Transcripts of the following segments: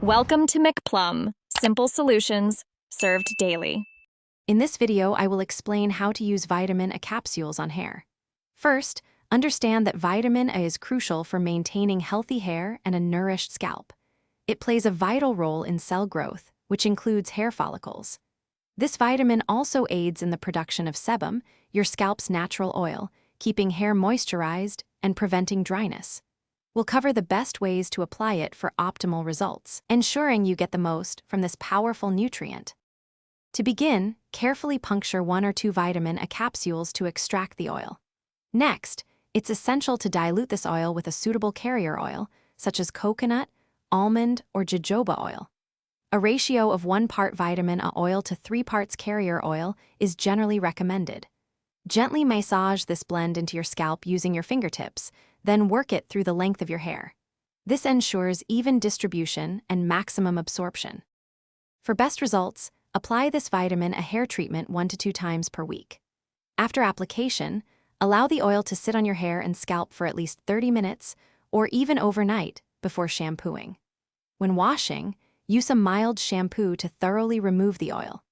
Welcome to McPlum, simple solutions served daily. In this video, I will explain how to use vitamin A capsules on hair. First, understand that vitamin A is crucial for maintaining healthy hair and a nourished scalp. It plays a vital role in cell growth, which includes hair follicles. This vitamin also aids in the production of sebum, your scalp's natural oil, keeping hair moisturized and preventing dryness. We'll cover the best ways to apply it for optimal results, ensuring you get the most from this powerful nutrient. To begin, carefully puncture 1 or 2 vitamin A capsules to extract the oil. Next, it's essential to dilute this oil with a suitable carrier oil, such as coconut, almond, or jojoba oil. A ratio of 1 part vitamin A oil to 3 parts carrier oil is generally recommended. Gently massage this blend into your scalp using your fingertips, then work it through the length of your hair. This ensures even distribution and maximum absorption. For best results, apply this vitamin A hair treatment 1 to 2 times per week. After application, allow the oil to sit on your hair and scalp for at least 30 minutes or even overnight before shampooing. When washing, use a mild shampoo to thoroughly remove the oil.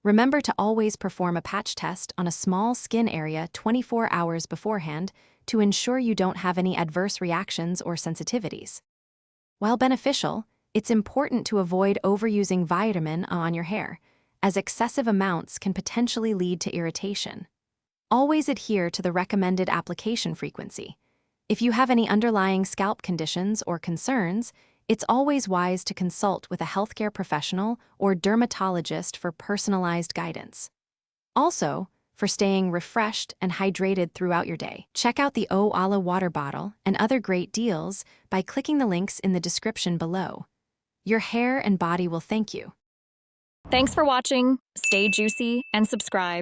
Remember to always perform a patch test on a small skin area 24 hours beforehand to ensure you don't have any adverse reactions or sensitivities. While beneficial, it's important to avoid overusing vitamin A on your hair, as excessive amounts can potentially lead to irritation. Always adhere to the recommended application frequency. If you have any underlying scalp conditions or concerns, it's always wise to consult with a healthcare professional or dermatologist for personalized guidance. Also, for staying refreshed and hydrated throughout your day, check out the O-Ala water bottle and other great deals by clicking the links in the description below. Your hair and body will thank you. Thanks for watching. Stay juicy and subscribe.